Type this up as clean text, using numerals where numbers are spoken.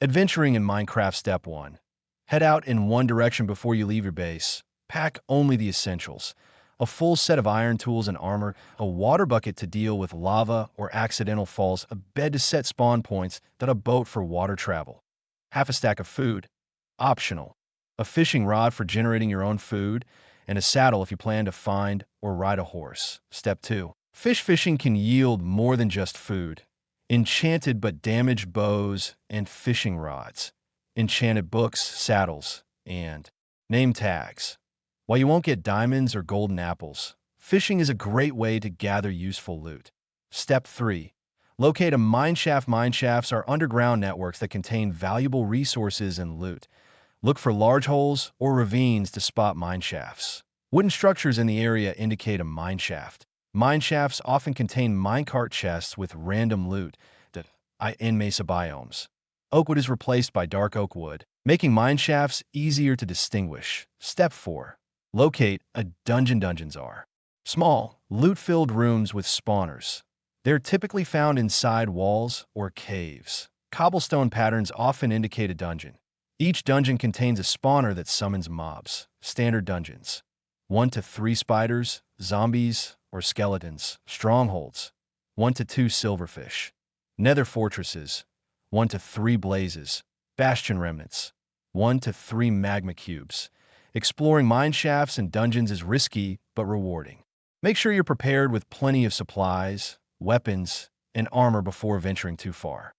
Adventuring in Minecraft Step 1. Head out in one direction before you leave your base. Pack only the essentials. A full set of iron tools and armor, a water bucket to deal with lava or accidental falls, a bed to set spawn points, then a boat for water travel. Half a stack of food. Optional. A fishing rod for generating your own food, and a saddle if you plan to find or ride a horse. Step 2. Fish fishing can yield more than just food. Enchanted but damaged bows and fishing rods. Enchanted books, saddles, and name tags. While you won't get diamonds or golden apples, fishing is a great way to gather useful loot. Step 3. Locate a mineshaft. Mineshafts are underground networks that contain valuable resources and loot. Look for large holes or ravines to spot mineshafts. Wooden structures in the area indicate a mineshaft. Mineshafts often contain minecart chests with random loot in mesa biomes. Oakwood is replaced by dark oak wood, making mineshafts easier to distinguish. Step 4. Locate a dungeon. Dungeons are small, loot-filled rooms with spawners. They're typically found inside walls or caves. Cobblestone patterns often indicate a dungeon. Each dungeon contains a spawner that summons mobs. Standard dungeons. 1 to 3 spiders, zombies, or skeletons. Strongholds. 1 to 2 silverfish. Nether fortresses. 1 to 3 blazes. Bastion remnants. 1 to 3 magma cubes. Exploring mineshafts and dungeons is risky but rewarding. Make sure you're prepared with plenty of supplies, weapons, and armor before venturing too far.